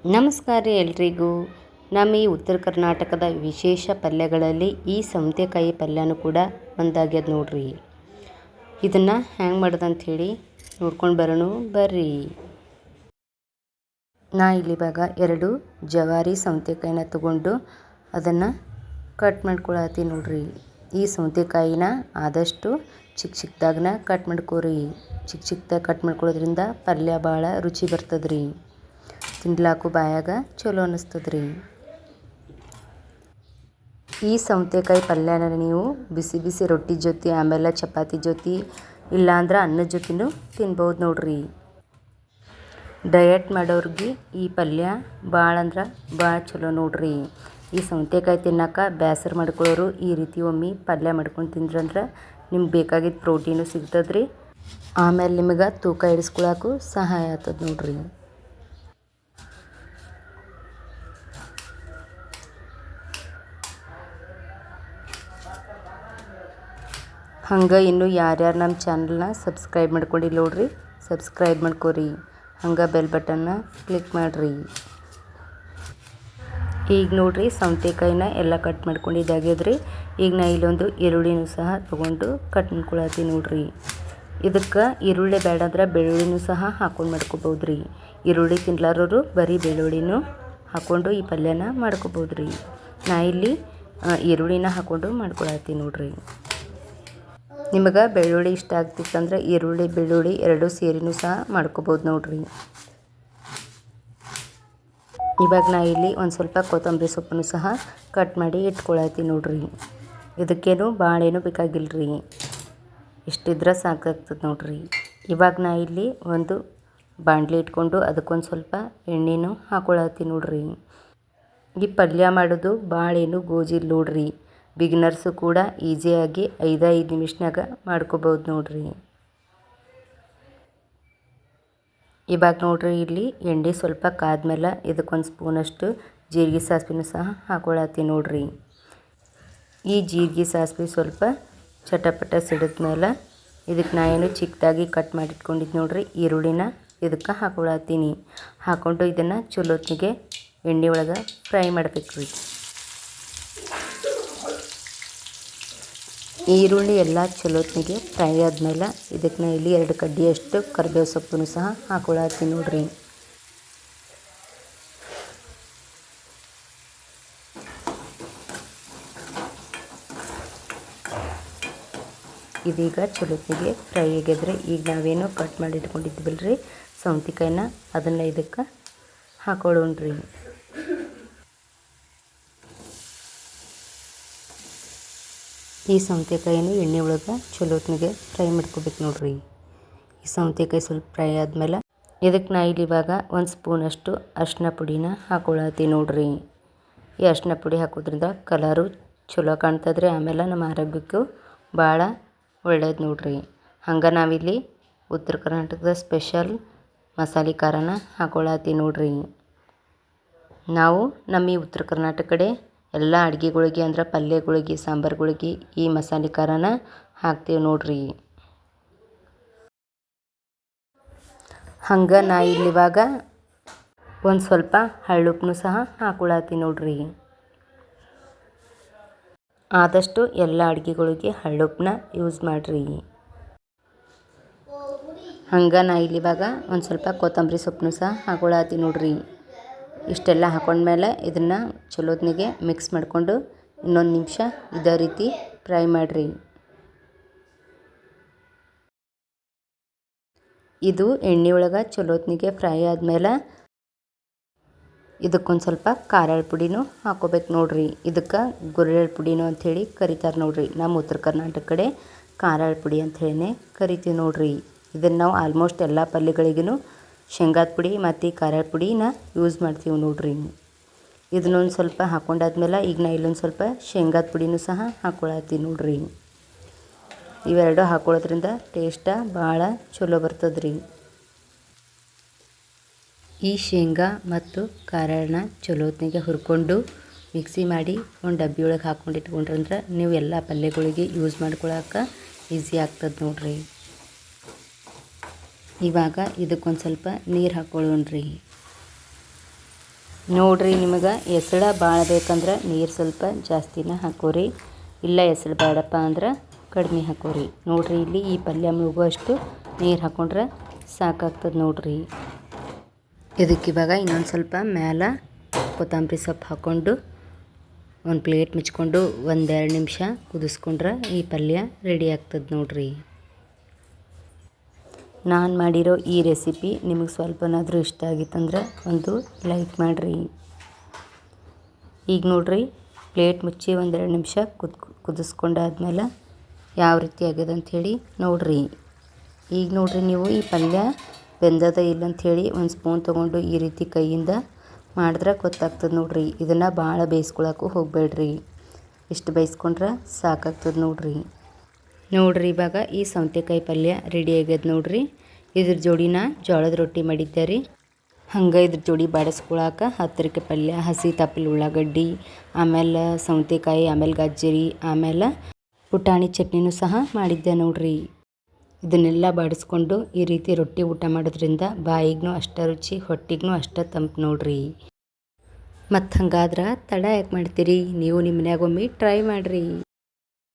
ನಮಸ್ಕಾರ ರೀ ಎಲ್ರಿಗೂ. ನಮ್ಮ ಈ ಉತ್ತರ ಕರ್ನಾಟಕದ ವಿಶೇಷ ಪಲ್ಯಗಳಲ್ಲಿ ಈ ಸೌತೆಕಾಯಿ ಪಲ್ಯನೂ ಕೂಡ ಒಂದಾಗ್ಯದ ನೋಡ್ರಿ. ಇದನ್ನು ಹ್ಯಾಂಗೆ ಮಾಡೋದಂತ ಹೇಳಿ ನೋಡ್ಕೊಂಡು ಬರೋಣ ಬರ್ರಿ. ನಾ ಇಲ್ಲಿ ಇವಾಗ 2 ಜವಾರಿ ಸೌತೆಕಾಯಿನ ತಗೊಂಡು ಅದನ್ನು ಕಟ್ ಮಾಡ್ಕೊಳತ್ತೀನಿ ನೋಡ್ರಿ. ಈ ಸೌತೆಕಾಯಿನ ಆದಷ್ಟು ಚಿಕ್ಕ ಚಿಕ್ಕದಾಗನ ಕಟ್ ಮಾಡ್ಕೋರಿ. ಚಿಕ್ಕ ಚಿಕ್ಕದಾಗಿ ಕಟ್ ಮಾಡ್ಕೊಳ್ಳೋದ್ರಿಂದ ಪಲ್ಯ ಭಾಳ ರುಚಿ ಬರ್ತದ್ರಿ. ತಿನ್ಲಾಕು ಬಾಯಾಗ ಚಲೋ ಅನ್ನಿಸ್ತದ್ರಿ. ಈ ಸೌತೆಕಾಯಿ ಪಲ್ಯನ ನೀವು ಬಿಸಿ ಬಿಸಿ ರೊಟ್ಟಿ ಜೊತೆ ಆಮೇಲೆ ಚಪಾತಿ ಜೊತೆ ಇಲ್ಲಾಂದ್ರೆ ಅನ್ನದ ಜೊತೆನೂ ತಿನ್ಬೋದು ನೋಡ್ರಿ. ಡಯಟ್ ಮಾಡೋರಿಗೆ ಈ ಪಲ್ಯ ಭಾಳ ಅಂದ್ರೆ ಭಾಳ ಚಲೋ ನೋಡ್ರಿ. ಈ ಸೌತೆಕಾಯಿ ತಿನ್ನೋಕೆ ಬೇಸರ ಮಾಡ್ಕೊಳ್ಳೋರು ಈ ರೀತಿ ಒಮ್ಮೆ ಪಲ್ಯ ಮಾಡ್ಕೊಂಡು ತಿಂದ್ರಂದ್ರೆ ನಿಮ್ಗೆ ಬೇಕಾಗಿದ್ದ ಪ್ರೋಟೀನು ಸಿಗ್ತದ್ರಿ. ಆಮೇಲೆ ನಿಮಗೆ ತೂಕ ಇಳಿಸ್ಕೊಳಕ್ಕೂ ಸಹಾಯ ಆಗ್ತದೆ ನೋಡ್ರಿ. ಹಂಗೆ ಇನ್ನೂ ಯಾರ್ಯಾರು ನಮ್ಮ ಚಾನಲ್ನ ಸಬ್ಸ್ಕ್ರೈಬ್ ಮಾಡ್ಕೊಂಡಿಲ್ಲ ನೋಡ್ರಿ, ಸಬ್ಸ್ಕ್ರೈಬ್ ಮಾಡ್ಕೊರಿ. ಹಂಗೆ ಬೆಲ್ ಬಟನ್ನ ಕ್ಲಿಕ್ ಮಾಡಿರಿ. ಈಗ ನೋಡ್ರಿ ಸೌತೆಕಾಯಿನ ಎಲ್ಲ ಕಟ್ ಮಾಡ್ಕೊಂಡಿದ್ದಾಗ್ಯದ್ರಿ. ಈಗ ನಾ ಇಲ್ಲೊಂದು ಈರುಳ್ಳಿನೂ ಸಹ ತೊಗೊಂಡು ಕಟ್ ಮಾಡ್ಕೊಳತ್ತೀನಿ ನೋಡ್ರಿ. ಇದಕ್ಕೆ ಈರುಳ್ಳಿ ಬೇಡ ಅಂದ್ರೆ ಬೆಳ್ಳುಳ್ಳಿನೂ ಸಹ ಹಾಕೊಂಡು ಮಾಡ್ಕೊಬೋದ್ರಿ. ಈರುಳ್ಳಿ ತಿನ್ಲಾರೋರು ಬರೀ ಬೆಳ್ಳುಳ್ಳಿನೂ ಹಾಕ್ಕೊಂಡು ಈ ಪಲ್ಯನ ಮಾಡ್ಕೊಬೋದ್ರಿ. ನಾ ಇಲ್ಲಿ ಈರುಳ್ಳಿನ ಹಾಕ್ಕೊಂಡು ಮಾಡ್ಕೊಳತ್ತೀನಿ ನೋಡ್ರಿ. ನಿಮಗೆ ಬೆಳ್ಳುಳ್ಳಿ ಇಷ್ಟ ಆಗ್ತಿತ್ತಂದ್ರೆ ಈರುಳ್ಳಿ ಬೆಳ್ಳುಳ್ಳಿ 2 ಸೇರಿನೂ ಸಹ ಮಾಡ್ಕೊಬೋದು ನೋಡ್ರಿ. ಇವಾಗ ನಾ ಇಲ್ಲಿ ಒಂದು ಸ್ವಲ್ಪ ಕೊತ್ತಂಬರಿ ಸೊಪ್ಪನ್ನು ಸಹ ಕಟ್ ಮಾಡಿ ಇಟ್ಕೊಳತ್ತೀನಿ ನೋಡ್ರಿ. ಇದಕ್ಕೇನು ಭಾಳ ಏನೂ ಬೇಕಾಗಿಲ್ಲರಿ, ಇಷ್ಟಿದ್ರೆ ಸಾಕಾಗ್ತದೆ ನೋಡ್ರಿ. ಇವಾಗ ನಾ ಇಲ್ಲಿ ಒಂದು ಬಾಣಲಿ ಇಟ್ಕೊಂಡು ಅದಕ್ಕೊಂದು ಸ್ವಲ್ಪ ಎಣ್ಣೆನೂ ಹಾಕ್ಕೊಳತ್ತೀನಿ ನೋಡ್ರಿ. ಈ ಪಲ್ಯ ಮಾಡೋದು ಭಾಳ ಏನು ಗೋಜಿಲ್ಲ ನೋಡ್ರಿ. ಬಿಗಿನರ್ಸು ಕೂಡ ಈಸಿಯಾಗಿ 5 ನಿಮಿಷನಾಗ ಮಾಡ್ಕೋಬೋದು ನೋಡ್ರಿ. ಇವಾಗ ನೋಡ್ರಿ ಇಲ್ಲಿ ಎಣ್ಣೆ ಸ್ವಲ್ಪ ಕಾದ್ಮೇಲೆ ಇದಕ್ಕೊಂದು ಸ್ಪೂನಷ್ಟು ಜೀರಿಗೆ ಸಾಸಿವೆನೂ ಸಹ ಹಾಕ್ಕೊಳತ್ತೀನಿ ನೋಡ್ರಿ. ಈ ಜೀರಿಗೆ ಸಾಸಿವೆ ಸ್ವಲ್ಪ ಚಟಪಟ ಸಿಡಿದ್ಮೇಲೆ ಇದಕ್ಕೆ ನಾ ಏನು ಚಿಕ್ಕದಾಗಿ ಕಟ್ ಮಾಡಿಟ್ಕೊಂಡಿದ್ದು ನೋಡ್ರಿ ಈರುಳ್ಳಿನ ಇದಕ್ಕೆ ಹಾಕ್ಕೊಳತ್ತೀನಿ. ಹಾಕ್ಕೊಂಡು ಇದನ್ನು ಚಲೋತ್ನಿಗೆ ಎಣ್ಣೆ ಒಳಗೆ ಫ್ರೈ ಮಾಡ್ಬೇಕ್ರಿ. ಈರುಳ್ಳಿ ಎಲ್ಲ ಚಲೋತ್ನಿಗೆ ಫ್ರೈ ಆದಮೇಲೆ ಇದಕ್ಕೆ ನಾ ಇಲ್ಲಿ 2 ಕಡ್ಡಿಯಷ್ಟು ಕರಿಬೇವು ಸೊಪ್ಪನ್ನು ಸಹ ಹಾಕ್ಕೊಳತ್ತೀನಿ ನೋಡ್ರಿ. ಇದೀಗ ಚಲೋತ್ನಿಗೆ ಫ್ರೈ ಆಗಿದ್ರೆ ಈಗ ನಾವೇನು ಕಟ್ ಮಾಡಿ ಇಟ್ಕೊಂಡಿದ್ವಲ್ರಿ ಸೌತೆಕಾಯಿನ ಅದನ್ನು ಇದಕ್ಕೆ ಹಾಕ್ಕೊಳ್ಳೋಣ್ರಿ. ಈ ಸೌತೆಕಾಯಿನೂ ಎಣ್ಣೆ ಒಳಗೆ ಚಲೋತ್ನಿಗೆ ಫ್ರೈ ಮಾಡ್ಕೋಬೇಕು ನೋಡ್ರಿ. ಈ ಸೌತೆಕಾಯಿ ಸ್ವಲ್ಪ ಫ್ರೈ ಆದಮೇಲೆ ಇದಕ್ಕೆ ನಾ ಇಲ್ಲಿ ಇವಾಗ 1 ಸ್ಪೂನಷ್ಟು ಅರಿಶಿನ ಪುಡಿನ ಹಾಕ್ಕೊಳತ್ತೀನಿ ನೋಡ್ರಿ. ಈ ಅರಿಶಿನ ಪುಡಿ ಹಾಕೋದ್ರಿಂದ ಕಲರು ಚಲೋ ಕಾಣ್ತದ್ರಿ. ಆಮೇಲೆ ನಮ್ಮ ಆರೋಗ್ಯಕ್ಕೂ ಭಾಳ ಒಳ್ಳೇದು ನೋಡ್ರಿ. ಹಂಗೆ ನಾವಿಲ್ಲಿ ಉತ್ತರ ಕರ್ನಾಟಕದ ಸ್ಪೆಷಲ್ ಮಸಾಲೆ ಖಾರನ ಹಾಕ್ಕೊಳತ್ತೀನಿ ನೋಡ್ರಿ. ನಾವು ನಮ್ಮ ಈ ಉತ್ತರ ಕರ್ನಾಟಕ ಕಡೆ ಎಲ್ಲ ಅಡುಗೆಗಳಿಗೆ ಅಂದ್ರೆ ಪಲ್ಯಗಳಿಗೆ ಸಾಂಬಾರುಗಳಿಗೆ ಈ ಮಸಾಲೆ ಖಾರನ ಹಾಕ್ತೀವಿ ನೋಡ್ರಿ. ಹಂಗೆ ನಾ ಇಲ್ಲಿವಾಗ ಒಂದು ಸ್ವಲ್ಪ ಹಳ್ಳುಪ್ಪನ್ನು ಸಹ ಹಾಕ್ಕೊಳತ್ತೀನಿ ನೋಡ್ರಿ. ಆದಷ್ಟು ಎಲ್ಲ ಅಡುಗೆಗಳಿಗೆ ಹಳ್ಳುಪ್ಪನ್ನ ಯೂಸ್ ಮಾಡಿರಿ. ಹಂಗೆ ನಾ ಇಲ್ಲಿವಾಗ ಒಂದು ಸ್ವಲ್ಪ ಕೊತ್ತಂಬರಿ ಸೊಪ್ಪನ್ನು ಸಹ ಹಾಕ್ಕೊಳತ್ತೀನಿ ನೋಡ್ರಿ. ಇಷ್ಟೆಲ್ಲ ಹಾಕೊಂಡ್ಮೇಲೆ ಇದನ್ನು ಚಲೋತ್ನಿಗೆ ಮಿಕ್ಸ್ ಮಾಡಿಕೊಂಡು ಇನ್ನೊಂದು ನಿಮಿಷ ಇದೇ ರೀತಿ ಫ್ರೈ ಮಾಡಿರಿ. ಇದು ಎಣ್ಣೆ ಒಳಗೆ ಚಲೋತ್ನಿಗೆ ಫ್ರೈ ಆದಮೇಲೆ ಇದಕ್ಕೊಂದು ಸ್ವಲ್ಪ ಖಾರದ ಪುಡಿನೂ ಹಾಕ್ಕೋಬೇಕು ನೋಡ್ರಿ. ಇದಕ್ಕೆ ಗುರೆಳ್ಳು ಪುಡಿನೂ ಅಂಥೇಳಿ ಕರಿತಾರೆ ನೋಡ್ರಿ. ನಮ್ಮ ಉತ್ತರ ಕರ್ನಾಟಕ ಕಡೆ ಖಾರದ ಪುಡಿ ಅಂಥೇಳಿನೇ ಕರಿತೀವಿ ನೋಡ್ರಿ. ಇದನ್ನು ನಾವು ಆಲ್ಮೋಸ್ಟ್ ಎಲ್ಲ ಪಲ್ಯಗಳಿಗೂ ಶೇಂಗಾದ ಪುಡಿ ಮತ್ತು ಖಾರದ ಪುಡಿನ ಯೂಸ್ ಮಾಡ್ತೀವಿ ನೋಡ್ರಿ. ಇದನ್ನೊಂದು ಸ್ವಲ್ಪ ಹಾಕ್ಕೊಂಡಾದ್ಮೇಲೆ ಈಗ ನಾ ಇಲ್ಲೊಂದು ಸ್ವಲ್ಪ ಶೇಂಗಾದ ಪುಡಿನೂ ಸಹ ಹಾಕ್ಕೊಳತ್ತೀನಿ ನೋಡ್ರಿ. ಇವೆರಡು ಹಾಕ್ಕೊಳ್ಳೋದ್ರಿಂದ ಟೇಸ್ಟ ಭಾಳ ಚಲೋ ಬರ್ತದ್ರಿ. ಈ ಶೇಂಗಾ ಮತ್ತು ಖಾರನ ಚಲೋತ್ನಿಗೆ ಹುರ್ಕೊಂಡು ಮಿಕ್ಸಿ ಮಾಡಿ ಒಂದು ಡಬ್ಬಿ ಒಳಗೆ ಹಾಕ್ಕೊಂಡು ಇಟ್ಕೊಂಡ್ರಂದ್ರೆ ನೀವು ಎಲ್ಲ ಪಲ್ಯಗಳಿಗೆ ಯೂಸ್ ಮಾಡ್ಕೊಳಕ್ಕೆ ಈಸಿ ಆಗ್ತದೆ ನೋಡ್ರಿ. ಇವಾಗ ಇದಕ್ಕೊಂದು ಸ್ವಲ್ಪ ನೀರು ಹಾಕ್ಕೊಳ್ಳೋಣ್ರಿ. ನೋಡ್ರಿ, ನಿಮಗೆ ಎಸಳ ಭಾಳ ಬೇಕಂದ್ರೆ ನೀರು ಸ್ವಲ್ಪ ಜಾಸ್ತಿನ ಹಾಕೋರಿ, ಇಲ್ಲ ಎಸಳು ಬೇಡಪ್ಪ ಅಂದ್ರೆ ಕಡಿಮೆ ಹಾಕೋರಿ. ನೋಡ್ರಿ, ಇಲ್ಲಿ ಈ ಪಲ್ಯ ಮುಳುಗುವಷ್ಟು ನೀರು ಹಾಕೊಂಡ್ರೆ ಸಾಕಾಗ್ತದೆ ನೋಡ್ರಿ. ಇದಕ್ಕಿವಾಗ ಇನ್ನೊಂದು ಸ್ವಲ್ಪ ಮ್ಯಾಲ ಕೊತ್ತಂಬರಿ ಸೊಪ್ಪು ಹಾಕ್ಕೊಂಡು ಒಂದು ಪ್ಲೇಟ್ ಮುಚ್ಕೊಂಡು 1-2 ನಿಮಿಷ ಕುದಿಸ್ಕೊಂಡ್ರೆ ಈ ಪಲ್ಯ ರೆಡಿ ಆಗ್ತದೆ ನೋಡ್ರಿ. ನಾನು ಮಾಡಿರೋ ಈ ರೆಸಿಪಿ ನಿಮಗೆ ಸ್ವಲ್ಪನಾದರೂ ಇಷ್ಟ ಆಗಿತ್ತಂದ್ರೆ ಒಂದು ಲೈಕ್ ಮಾಡಿರಿ. ಈಗ ನೋಡ್ರಿ, ಪ್ಲೇಟ್ ಮುಚ್ಚಿ 1-2 ನಿಮಿಷ ಕುದಿಸ್ಕೊಂಡಾದ್ಮೇಲೆ ಯಾವ ರೀತಿ ಆಗ್ಯದ ಅಂಥೇಳಿ ನೋಡ್ರಿ. ಈಗ ನೋಡ್ರಿ, ನೀವು ಈ ಪಲ್ಯ ಬೆಂದದ ಇಲ್ಲ ಅಂಥೇಳಿ ಒಂದು ಸ್ಪೂನ್ ತೊಗೊಂಡು ಈ ರೀತಿ ಕೈಯಿಂದ ಮಾಡಿದ್ರೆ ಗೊತ್ತಾಗ್ತದೆ ನೋಡ್ರಿ. ಇದನ್ನು ಭಾಳ ಬೇಯಿಸ್ಕೊಳಕ್ಕೂ ಹೋಗಬೇಡ್ರಿ, ಇಷ್ಟು ಬೇಯಿಸ್ಕೊಂಡ್ರೆ ಸಾಕಾಗ್ತದೆ ನೋಡ್ರಿ. ನೋಡ್ರಿ, ಇವಾಗ ಈ ಸೌತೆಕಾಯಿ ಪಲ್ಯ ರೆಡಿ ಆಗ್ಯದ ನೋಡ್ರಿ. ಇದ್ರ ಜೋಡಿನ ಜೋಳದ ರೊಟ್ಟಿ ಮಾಡಿದ್ದೆ ರೀ. ಹಂಗೆ ಇದ್ರ ಜೋಡಿ ಬಾಡಿಸ್ಕೊಳಕ್ಕೆ ಹತ್ತರಿಕೆ ಪಲ್ಯ, ಹಸಿ ತಪ್ಪಲು ಉಳ್ಳಾಗಡ್ಡಿ, ಆಮೇಲೆ ಸೌತೆಕಾಯಿ, ಆಮೇಲೆ ಗಜ್ಜರಿ, ಆಮೇಲೆ ಪುಟಾಣಿ ಚಟ್ನಿನೂ ಸಹ ಮಾಡಿದ್ದೆ ನೋಡ್ರಿ. ಇದನ್ನೆಲ್ಲ ಬಾಡಿಸ್ಕೊಂಡು ಈ ರೀತಿ ರೊಟ್ಟಿ ಊಟ ಮಾಡೋದ್ರಿಂದ ಬಾಯಿಗೂ ಅಷ್ಟೇ ರುಚಿ, ಹೊಟ್ಟಿಗೂ ಅಷ್ಟೇ ತಂಪು ನೋಡ್ರಿ. ಮತ್ತು ಹಂಗಾದ್ರೆ ತಡ ಯಾಕೆ ಮಾಡ್ತೀರಿ, ನೀವು ನಿಮ್ಮ ಮನ್ಯಾಗ ಒಮ್ಮೆ ಟ್ರೈ ಮಾಡಿರಿ.